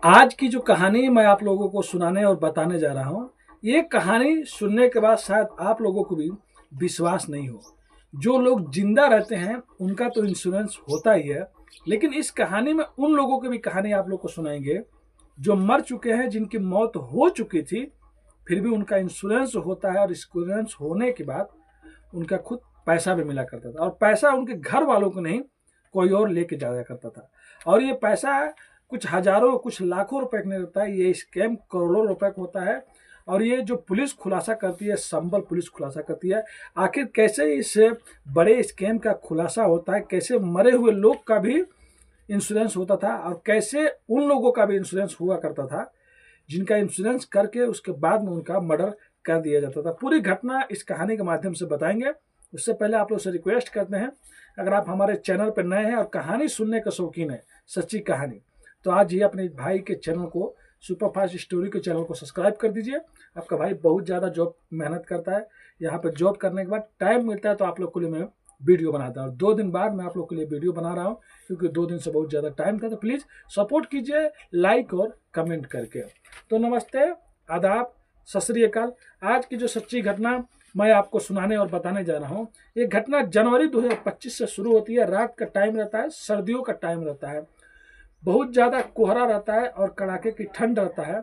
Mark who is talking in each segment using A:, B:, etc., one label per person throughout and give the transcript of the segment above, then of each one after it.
A: आज की जो कहानी मैं आप लोगों को सुनाने और बताने जा रहा हूँ, ये कहानी सुनने के बाद शायद आप लोगों को भी विश्वास नहीं हो। जो लोग जिंदा रहते हैं उनका तो इंश्योरेंस होता ही है, लेकिन इस कहानी में उन लोगों की भी कहानी आप लोग को सुनाएंगे जो मर चुके हैं, जिनकी मौत हो चुकी थी, फिर भी उनका इंश्योरेंस होता है और इंश्योरेंस होने के बाद उनका खुद पैसा भी मिला करता था और पैसा उनके घर वालों को नहीं, कोई और लेके जाया करता था। और ये पैसा कुछ हजारों कुछ लाखों रुपए का नहीं रहता है, ये स्कैम करोड़ों रुपए का होता है। और ये जो पुलिस खुलासा करती है, संबल पुलिस खुलासा करती है, आखिर कैसे इस बड़े स्कैम का खुलासा होता है, कैसे मरे हुए लोग का भी इंश्योरेंस होता था और कैसे उन लोगों का भी इंश्योरेंस हुआ करता था जिनका इंश्योरेंस करके उसके बाद में उनका मर्डर कर दिया जाता था। पूरी घटना इस कहानी के माध्यम से बताएंगे। उससे पहले आप लोग से रिक्वेस्ट करते हैं, अगर आप हमारे चैनल पर नए हैं और कहानी सुनने के शौकीन है, सच्ची कहानी, तो आज ही अपने भाई के चैनल को, सुपर फास्ट स्टोरी के चैनल को सब्सक्राइब कर दीजिए। आपका भाई बहुत ज़्यादा जॉब मेहनत करता है, यहाँ पर जॉब करने के बाद टाइम मिलता है तो आप लोग के लिए मैं वीडियो बनाता हूँ। 2 दिन बाद मैं आप लोग के लिए वीडियो बना रहा हूँ क्योंकि 2 दिन से बहुत ज़्यादा टाइम था। तो प्लीज़ सपोर्ट कीजिए लाइक और कमेंट करके। तो नमस्ते, आदाब, सत श्री अकाल। आज की जो सच्ची घटना मैं आपको सुनाने और बताने जा रहा हूँ, ये घटना जनवरी 2025 से शुरू होती है। रात का टाइम रहता है, सर्दियों का टाइम रहता है, बहुत ज़्यादा कोहरा रहता है और कड़ाके की ठंड रहता है।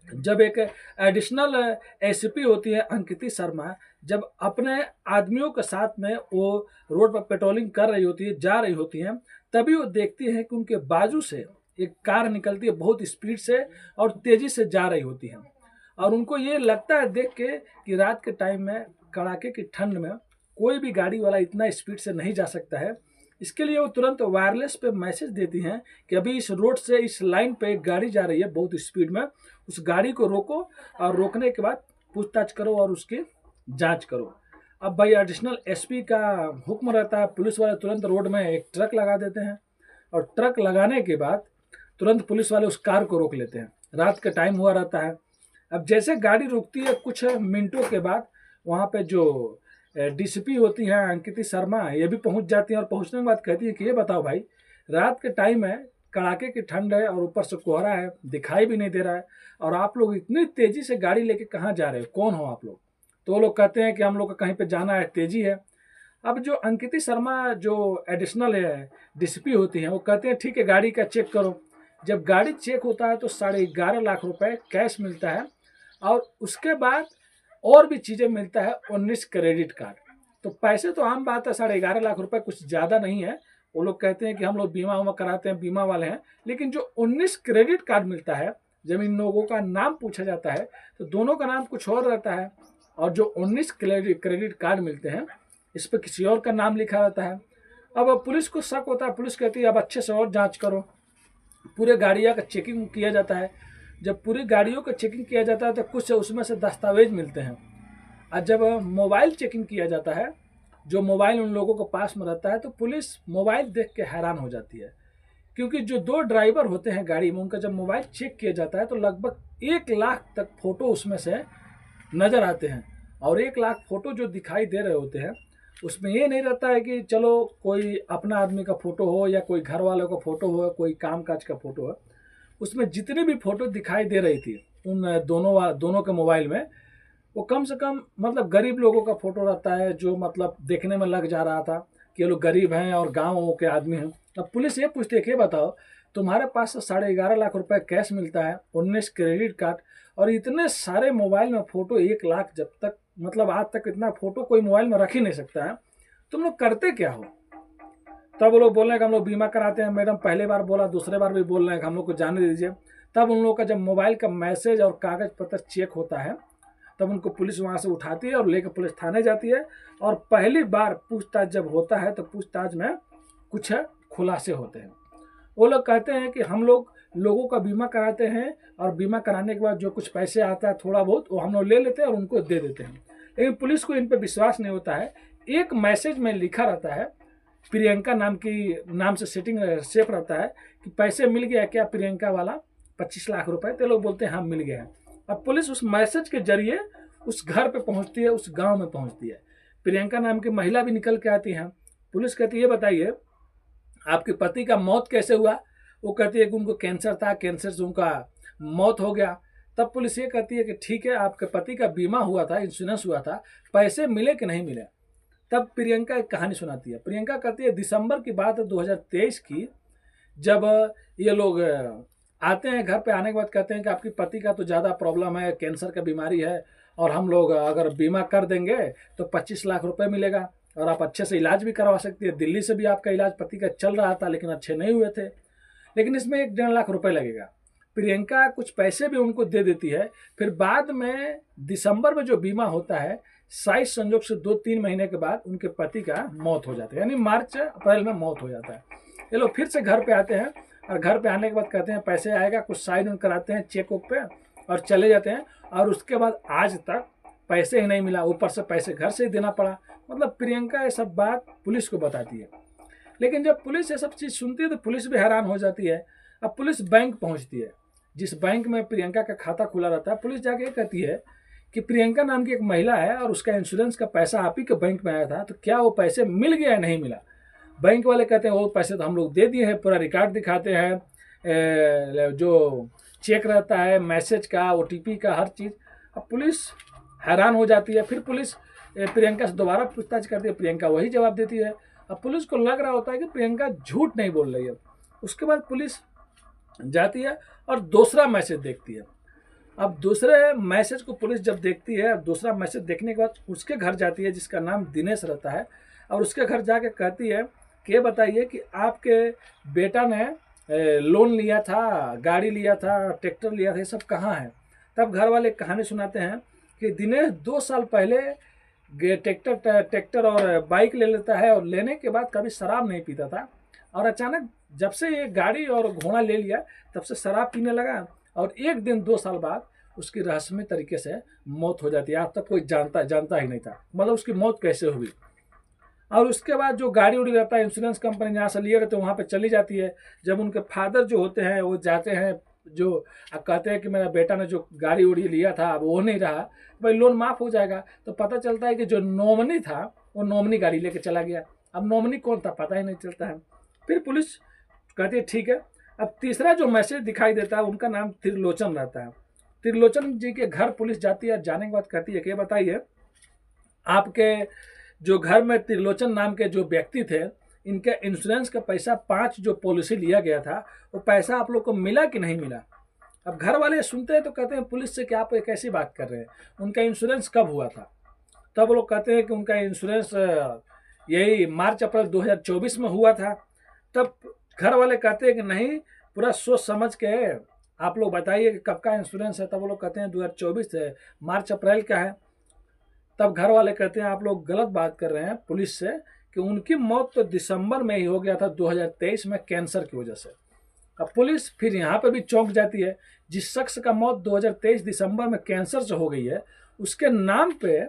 A: जब एक एडिशनल एसीपी होती है अंकिति शर्मा, जब अपने आदमियों के साथ में वो रोड पर पेट्रोलिंग कर रही होती है, जा रही होती हैं, तभी वो देखती हैं कि उनके बाजू से एक कार निकलती है बहुत स्पीड से और तेजी से जा रही होती है। और उनको ये लगता है देख के कि रात के टाइम में कड़ाके की ठंड में कोई भी गाड़ी वाला इतना स्पीड से नहीं जा सकता है। इसके लिए वो तुरंत वायरलेस पे मैसेज देती हैं कि अभी इस रोड से इस लाइन पे एक गाड़ी जा रही है बहुत स्पीड में, उस गाड़ी को रोको और रोकने के बाद पूछताछ करो और उसकी जांच करो। अब भाई एडिशनल एसपी का हुक्म रहता है, पुलिस वाले तुरंत रोड में एक ट्रक लगा देते हैं और ट्रक लगाने के बाद तुरंत पुलिस वाले उस कार को रोक लेते हैं। रात का टाइम हुआ रहता है। अब जैसे गाड़ी रुकती है कुछ मिनटों के बाद वहाँ पे जो डीसीपी होती हैं अंकिति शर्मा, ये भी पहुँच जाती हैं और पहुँचने के बाद कहती है कि ये बताओ भाई, रात के टाइम है, कड़ाके की ठंड है और ऊपर से कोहरा है, दिखाई भी नहीं दे रहा है और आप लोग इतनी तेजी से गाड़ी लेके कहाँ जा रहे हो, कौन हो आप लोग? तो वो लोग कहते हैं कि हम लोग को कहीं पे जाना है, तेजी है। अब जो अंकिति शर्मा जो एडिशनल है डीसीपी होती हैं, वो कहते हैं ठीक है गाड़ी का चेक करो। जब गाड़ी चेक होता है तो 11.5 लाख रुपए कैश मिलता है और उसके बाद और भी चीज़ें मिलता है, 19 क्रेडिट कार्ड। तो पैसे तो आम बात है, 11.5 लाख रुपए कुछ ज़्यादा नहीं है। वो लोग कहते हैं कि हम लोग बीमा उमा कराते हैं, बीमा वाले हैं, लेकिन जो 19 क्रेडिट कार्ड मिलता है, जब इन लोगों का नाम पूछा जाता है तो दोनों का नाम कुछ और रहता है और जो 19 क्रेडिट कार्ड मिलते हैं इस पर किसी और का नाम लिखा रहता है। अब पुलिस को शक होता है, पुलिस कहती है अब अच्छे से और जांच करो। पूरे गाड़ियों का चेकिंग किया जाता है। जब पूरी गाड़ियों का चेकिंग किया जाता है तो कुछ उसमें से दस्तावेज मिलते हैं। और जब मोबाइल चेकिंग किया जाता है, जो मोबाइल उन लोगों को पास में रहता है, तो पुलिस मोबाइल देख के हैरान हो जाती है क्योंकि जो 2 ड्राइवर होते हैं गाड़ी में, उनका जब मोबाइल चेक किया जाता है तो लगभग 1 लाख तक फोटो उसमें से नज़र आते हैं। और 1 लाख फोटो जो दिखाई दे रहे होते हैं उसमें ये नहीं रहता है कि चलो कोई अपना आदमी का फोटो हो या कोई घर वालों का फोटो हो, कोई काम काज का फोटो हो। उसमें जितनी भी फोटो दिखाई दे रही थी उन दोनों के मोबाइल में, वो कम से कम मतलब गरीब लोगों का फोटो रहता है, जो मतलब देखने में लग जा रहा था कि ये लोग गरीब हैं और गाँव के आदमी हैं। अब पुलिस ये पूछती है कि बताओ तुम्हारे पास 11.5 लाख रुपए कैश मिलता है, 19 क्रेडिट कार्ड और इतने सारे मोबाइल में फोटो, 1 लाख, जब तक मतलब आज तक इतना फोटो कोई मोबाइल में रख ही नहीं सकता है, तुम लोग करते क्या हो? तब वो लोग बोल रहे हैं कि हम लोग बीमा कराते हैं। मैडम पहले बार बोला, दूसरे बार भी बोल रहे हैं कि हम लोग को जाने दीजिए। तब उन लोगों का जब मोबाइल का मैसेज और कागज पत्र चेक होता है तब उनको पुलिस वहाँ से उठाती है और लेकर पुलिस थाने जाती है। और पहली बार पूछताछ जब होता है तो पूछताछ में कुछ खुलासे होते हैं। वो लोग कहते हैं कि हम लोग लोगों का बीमा कराते हैं और बीमा कराने के बाद जो कुछ पैसे आता है थोड़ा बहुत वो हम लोग ले लेते हैं और उनको दे देते हैं। लेकिन पुलिस को इन पर विश्वास नहीं होता है। एक मैसेज में लिखा रहता है, प्रियंका नाम से सेटिंग सेफ रहता है कि पैसे मिल गया क्या प्रियंका वाला 25 लाख रुपए। तो लोग बोलते हैं हाँ मिल गया है। अब पुलिस उस मैसेज के जरिए उस घर पे पहुंचती है, उस गांव में पहुंचती है। प्रियंका नाम की महिला भी निकल के आती है। पुलिस कहती है ये बताइए आपके पति का मौत कैसे हुआ वो कहती है कि उनको कैंसर था, कैंसर से उनका मौत हो गया। तब पुलिस ये कहती है कि ठीक है, आपके पति का बीमा हुआ था, इंश्योरेंस हुआ था, पैसे मिले कि नहीं मिले। तब प्रियंका एक कहानी सुनाती है। प्रियंका कहती है दिसंबर की बात है 2023 की, जब ये लोग आते हैं घर पे, आने के बाद कहते हैं कि आपकी पति का तो ज़्यादा प्रॉब्लम है, कैंसर का बीमारी है, और हम लोग अगर बीमा कर देंगे तो 25 लाख रुपए मिलेगा और आप अच्छे से इलाज भी करवा सकती है। दिल्ली से भी आपका इलाज पति का चल रहा था लेकिन अच्छे नहीं हुए थे, लेकिन इसमें 1-1.5 लाख रुपए लगेगा। प्रियंका कुछ पैसे भी उनको दे देती है। फिर बाद में दिसंबर में जो बीमा होता है, साइज संजोग से 2-3 महीने के बाद उनके पति का मौत हो जाता है, यानी मार्च अप्रैल में मौत हो जाता है। ये लोग फिर से घर पे आते हैं और घर पे आने के बाद कहते हैं पैसे आएगा, कुछ साइन उन कराते हैं चेक उक पे और चले जाते हैं। और उसके बाद आज तक पैसे ही नहीं मिला, ऊपर से पैसे घर से ही देना पड़ा। मतलब प्रियंका ये सब बात पुलिस को बताती है। लेकिन जब पुलिस ये सब चीज़ सुनती है तो पुलिस भी हैरान हो जाती है। अब पुलिस बैंक पहुंचती है, जिस बैंक में प्रियंका का खाता खुला रहता है। पुलिस जाके कहती है कि प्रियंका नाम की एक महिला है और उसका इंश्योरेंस का पैसा आप ही के बैंक में आया था, तो क्या वो पैसे मिल गया या नहीं मिला। बैंक वाले कहते हैं वो पैसे तो हम लोग दे दिए हैं, पूरा रिकॉर्ड दिखाते हैं, जो चेक रहता है मैसेज का, OTP का, हर चीज़। अब पुलिस हैरान हो जाती है। फिर पुलिस प्रियंका से दोबारा पूछताछ करती है, प्रियंका वही जवाब देती है। अब पुलिस को लग रहा होता है कि प्रियंका झूठ नहीं बोल रही है। उसके बाद पुलिस जाती है और दूसरा मैसेज देखती है। अब दूसरे मैसेज को पुलिस जब देखती है, दूसरा मैसेज देखने के बाद उसके घर जाती है, जिसका नाम दिनेश रहता है, और उसके घर जाके कहती है कि ये बताइए कि आपके बेटा ने लोन लिया था, गाड़ी लिया था, ट्रैक्टर लिया था, ये सब कहाँ है। तब घर वाले कहानी सुनाते हैं कि दिनेश 2 साल पहले ट्रैक्टर और बाइक ले लेता है और लेने के बाद कभी शराब नहीं पीता था, और अचानक जब से ये गाड़ी और घोड़ा ले लिया तब से शराब पीने लगा, और एक दिन 2 साल बाद उसकी रहस्यमय तरीके से मौत हो जाती है। आज तक कोई जानता ही नहीं था, मतलब उसकी मौत कैसे हुई। और उसके बाद जो गाड़ी उड़ी रहता है, इंश्योरेंस कंपनी जहाँ से लिए रहते हैं वहाँ पे चली जाती है। जब उनके फादर जो होते हैं वो जाते हैं, जो कहते हैं कि मेरा बेटा ने जो गाड़ी उड़ी लिया था अब वो नहीं रहा, भाई लोन माफ़ हो जाएगा। तो पता चलता है कि जो नॉमिनी था वो नॉमिनी गाड़ी लेके चला गया। अब नॉमिनी कौन था पता ही नहीं चलता है। फिर पुलिस कहती है ठीक है। अब तीसरा जो मैसेज दिखाई देता है उनका नाम त्रिलोचन रहता है। त्रिलोचन जी के घर पुलिस जाती है। जाने के बाद कहती है कि बताइए आपके जो घर में त्रिलोचन नाम के जो व्यक्ति थे, इनके इंश्योरेंस का पैसा 5 जो पॉलिसी लिया गया था वो पैसा आप लोग को मिला कि नहीं मिला। अब घर वाले सुनते हैं तो कहते हैं पुलिस से कि आप एक ऐसी बात कर रहे हैं, उनका इंश्योरेंस कब हुआ था। तब वो लोग कहते हैं कि उनका इंश्योरेंस यही मार्च अप्रैल 2024 में हुआ था। तब घर वाले कहते हैं कि नहीं, पूरा सोच समझ के आप लोग बताइए कि कब का इंश्योरेंस है। तब वो लोग कहते हैं 2024 है, मार्च अप्रैल का है। तब घर वाले कहते हैं आप लोग गलत बात कर रहे हैं पुलिस से, कि उनकी मौत तो दिसंबर में ही हो गया था 2023 में कैंसर की वजह से। अब पुलिस फिर यहाँ पे भी चौंक जाती है। जिस शख्स का मौत 2023 दिसंबर में कैंसर से हो गई है, उसके नाम पे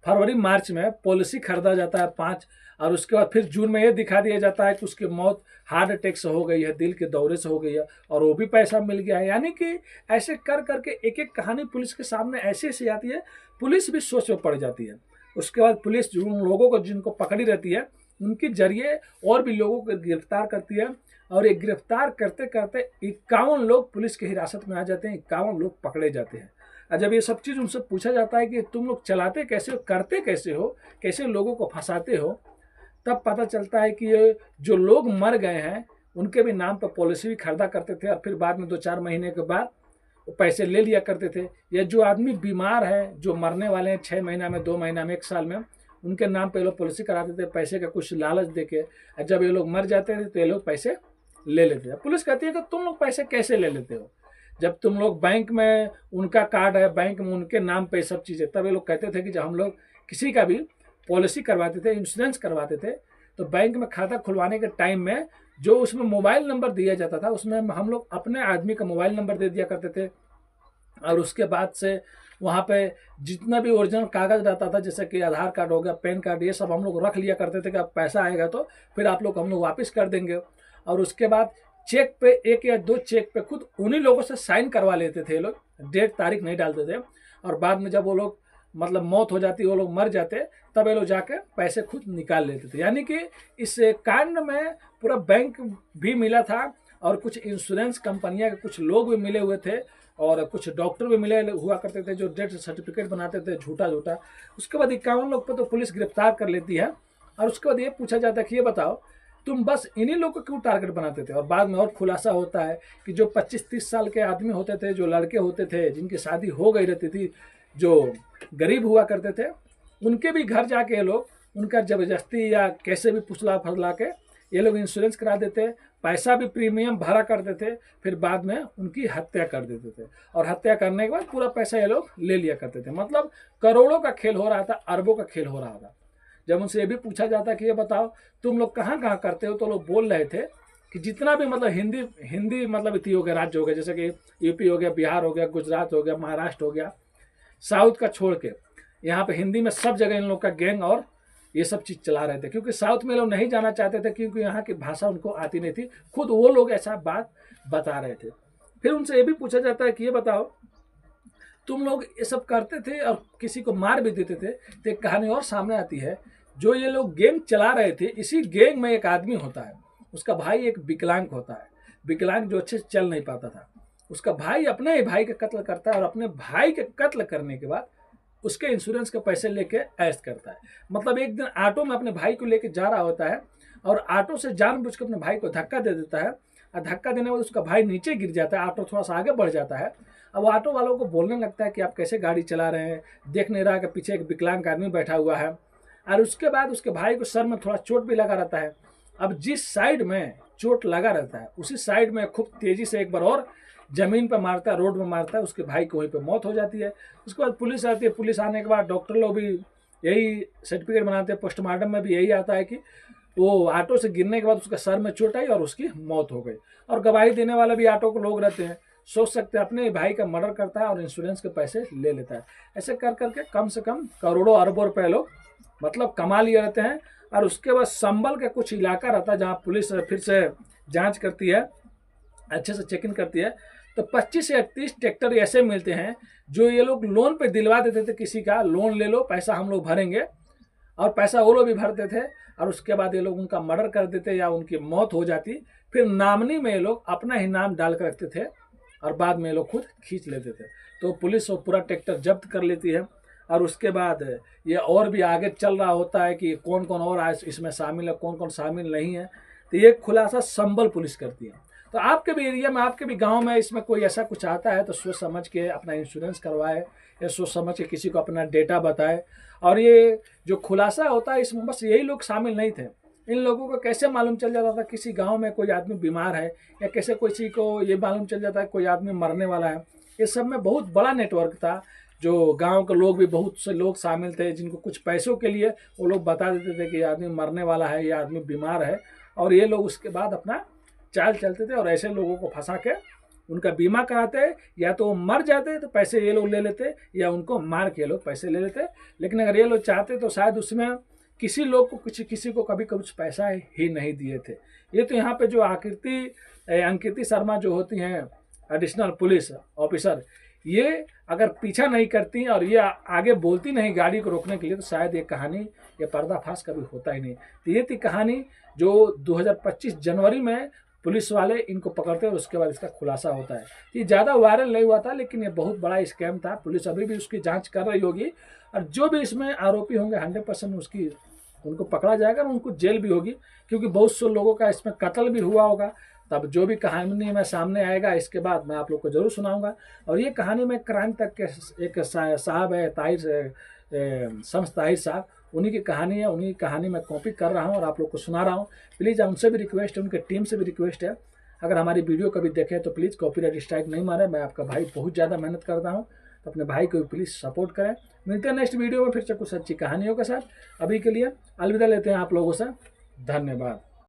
A: फरवरी मार्च में पॉलिसी खरीदा जाता है 5, और उसके बाद फिर जून में ये दिखा दिया जाता है कि उसकी मौत हार्ट अटैक से हो गई है, दिल के दौरे से हो गई है, और वो भी पैसा मिल गया है। यानी कि ऐसे कर करके एक एक कहानी पुलिस के सामने ऐसी ऐसी आती है, पुलिस भी सोच में पड़ जाती है। उसके बाद पुलिस उन लोगों को जिनको पकड़ी रहती है उनके जरिए और भी लोगों को गिरफ्तार करती है, और एक गिरफ्तार करते करते 51 लोग पुलिस की हिरासत में आ जाते हैं, 51 लोग पकड़े जाते हैं। और जब ये सब चीज़ उनसे पूछा जाता है कि तुम लोग चलाते कैसे हो, करते कैसे हो, कैसे लोगों को फंसाते हो, तब पता चलता है कि ये जो लोग मर गए हैं उनके भी नाम पर पॉलिसी भी खरीदा करते थे, और फिर बाद में 2-4 महीने के बाद वो पैसे ले लिया करते थे। या जो आदमी बीमार है, जो मरने वाले हैं 6 महीना में, 2 महीना में, 1 साल में, उनके नाम पे ये लोग पॉलिसी कराते थे पैसे का कुछ लालच देके। जब ये लोग मर जाते थे तो ये लोग पैसे ले लेते थे। पुलिस कहती है कि तुम लोग पैसे कैसे ले लेते हो, जब तुम लोग बैंक में उनका कार्ड है, बैंक में उनके नाम पे सब चीज़ें। तब ये लोग कहते थे कि जब हम लोग किसी का भी पॉलिसी करवाते थे, इंश्योरेंस करवाते थे, तो बैंक में खाता खुलवाने के टाइम में जो उसमें मोबाइल नंबर दिया जाता था, उसमें हम लोग अपने आदमी का मोबाइल नंबर दे दिया करते थे। और उसके बाद से वहाँ पे जितना भी ओरिजिनल कागज़ रहता था, जैसे कि आधार कार्ड हो गया, पैन कार्ड, ये सब हम लोग रख लिया करते थे कि अब पैसा आएगा तो फिर आप लोग हम लोग वापस कर देंगे। और उसके बाद चेक पे 1 या 2 चेक पे खुद उन्हीं लोगों से साइन करवा लेते थे लोग, डेट तारीख नहीं डालते थे। और बाद में जब वो लोग मतलब मौत हो जाती, वो लोग मर जाते, तब ये लोग जाके पैसे खुद निकाल लेते थे। यानी कि इस कांड में पूरा बैंक भी मिला था और कुछ इंश्योरेंस कंपनियां के कुछ लोग भी मिले हुए थे और कुछ डॉक्टर भी मिले हुआ करते थे जो डेथ सर्टिफिकेट बनाते थे झूठा झूठा। उसके बाद 51 लोग पर तो पुलिस गिरफ्तार कर लेती है और उसके बाद ये पूछा जाता है कि ये बताओ तुम बस इन्हीं लोगों को क्यों टारगेट बनाते थे। और बाद में और खुलासा होता है कि जो 25-30 साल के आदमी होते थे, जो लड़के होते थे जिनकी शादी हो गई रहती थी, जो गरीब हुआ करते थे, उनके भी घर जाके ये लोग उनका जबरदस्ती या कैसे भी फुसला फसला के ये लोग इंश्योरेंस करा देते, पैसा भी प्रीमियम भरा करते थे, फिर बाद में उनकी हत्या कर देते थे और हत्या करने के बाद पूरा पैसा ये लोग ले लिया करते थे। मतलब करोड़ों का खेल हो रहा था, अरबों का खेल हो रहा था। जब उनसे ये भी पूछा जाता कि ये बताओ तुम लोग कहाँ कहाँ करते हो, तो लोग बोल रहे थे कि जितना भी मतलब हिंदी मतलब इतनी हो गया, राज्य हो गया, जैसे कि यूपी हो गया, बिहार हो गया, गुजरात हो गया, महाराष्ट्र हो गया, साउथ का छोड़ के यहाँ पे हिंदी में सब जगह इन लोग का गैंग और ये सब चीज़ चला रहे थे। क्योंकि साउथ में लोग नहीं जाना चाहते थे क्योंकि यहाँ की भाषा उनको आती नहीं थी, खुद वो लोग ऐसा बात बता रहे थे। फिर उनसे ये भी पूछा जाता है कि ये बताओ तुम लोग ये सब करते थे और किसी को मार भी देते थे, तो एक कहानी और सामने आती है। जो ये लोग गैंग चला रहे थे, इसी गैंग में एक आदमी होता है, उसका भाई एक विकलांग होता है, विकलांग जो अच्छे से चल नहीं पाता था। उसका भाई अपने ही भाई का कत्ल करता है और अपने भाई के कत्ल करने के बाद उसके इंश्योरेंस के पैसे लेके ऐश करता है। मतलब एक दिन ऑटो में अपने भाई को लेके जा रहा होता है और ऑटो से जानबूझ के अपने भाई को धक्का दे देता है और धक्का देने के बाद उसका भाई नीचे गिर जाता है, ऑटो थोड़ा सा आगे बढ़ जाता है। अब ऑटो वालों को बोलने लगता है कि आप कैसे गाड़ी चला रहे हैं, देख नहीं रहा कि पीछे एक विकलांग आदमी बैठा हुआ है। और उसके बाद उसके भाई को सर में थोड़ा चोट भी लगा रहता है। अब जिस साइड में चोट लगा रहता है उसी साइड में खूब तेजी से एक बार और जमीन पर मारता है, रोड में मारता है, उसके भाई को वहीं पे मौत हो जाती है। उसके बाद पुलिस आती है, पुलिस आने के बाद डॉक्टर लोग भी यही सर्टिफिकेट बनाते हैं, पोस्टमार्टम में भी यही आता है कि वो ऑटो से गिरने के बाद उसका सर में चोट आई और उसकी मौत हो गई। और गवाही देने वाले भी ऑटो के लोग रहते हैं। सोच सकते हैं अपने भाई का मर्डर करता है और इंश्योरेंस के पैसे ले लेता है। ऐसे कर करके कम से कम करोड़ों अरबों रुपए लोग मतलब कमा लिए रहते हैं। और उसके बाद संबल का कुछ इलाका रहता है जहाँ पुलिस फिर से जांच करती है, अच्छे से चेक इन करती है, तो 25 से 30 ट्रैक्टर ऐसे मिलते हैं जो ये लोग लोन पे दिलवा देते थे, किसी का लोन ले लो पैसा हम लोग भरेंगे, और पैसा वो लोग भी भरते थे और उसके बाद ये लोग उनका मर्डर कर देते या उनकी मौत हो जाती। फिर नामनी में ये लोग अपना ही नाम डाल कर रखते थे और बाद में ये लोग खुद खींच लेते थे। तो पुलिस वो पूरा ट्रैक्टर जब्त कर लेती है और उसके बाद ये और भी आगे चल रहा होता है कि कौन कौन और इसमें शामिल है, कौन कौन शामिल नहीं है। तो ये खुलासा संबल पुलिस करती है। तो आपके भी एरिया में, आपके भी गांव में इसमें कोई ऐसा कुछ आता है तो सोच समझ के अपना इंश्योरेंस करवाए या सोच समझ के किसी को अपना डेटा बताए। और ये जो खुलासा होता है इसमें बस यही लोग शामिल नहीं थे। इन लोगों को कैसे मालूम चल जाता था किसी गांव में कोई आदमी बीमार है, या कैसे किसी को ये मालूम चल जाता है कोई आदमी मरने वाला है। ये सब में बहुत बड़ा नेटवर्क था। जो गांव के लोग भी बहुत से लोग शामिल थे जिनको कुछ पैसों के लिए वो लोग बता देते थे कि ये आदमी मरने वाला है, ये आदमी बीमार है, और ये लोग उसके बाद अपना चाल चलते थे और ऐसे लोगों को फंसा के उनका बीमा कराते। या तो वो मर जाते तो पैसे ये लोग ले लेते, या उनको मार के ये लोग पैसे ले लेते। लेकिन अगर ये लोग चाहते तो शायद उसमें किसी लोग को किसी को कभी कुछ पैसा ही नहीं दिए थे। ये तो यहाँ पे जो अंकिति शर्मा जो होती हैं एडिशनल पुलिस ऑफिसर, ये अगर पीछा नहीं करती और ये आगे बोलती नहीं गाड़ी को रोकने के लिए तो शायद ये कहानी, ये पर्दाफाश कभी होता ही नहीं। तो ये थी कहानी जो 2025 जनवरी में पुलिस वाले इनको पकड़ते और उसके बाद इसका खुलासा होता है। ये ज़्यादा वायरल नहीं हुआ था लेकिन ये बहुत बड़ा स्कैम था। पुलिस अभी भी उसकी जांच कर रही होगी और जो भी इसमें आरोपी होंगे 100% उनको पकड़ा जाएगा और उनको जेल भी होगी, क्योंकि बहुत से लोगों का इसमें कत्ल भी हुआ होगा। तब जो भी कहानी में सामने आएगा इसके बाद मैं आप लोग को जरूर सुनाऊंगा। और ये कहानी में क्राइम तक के एक साहब है शम्स ताहिर साहब, उन्हीं की कहानी है, उन्हीं की कहानी मैं कॉपी कर रहा हूँ और आप लोग को सुना रहा हूँ। प्लीज़ उनसे भी रिक्वेस्ट है, उनके टीम से भी रिक्वेस्ट है, अगर हमारी वीडियो कभी देखें तो प्लीज़ कॉपीराइट स्ट्राइक नहीं मारे। मैं आपका भाई बहुत ज़्यादा मेहनत करता हूँ, तो अपने भाई को भी प्लीज़ सपोर्ट करें। मिलते हैं नेक्स्ट वीडियो में फिर से कुछ अच्छी कहानियों के साथ। अभी के लिए अलविदा लेते हैं आप लोगों से। धन्यवाद।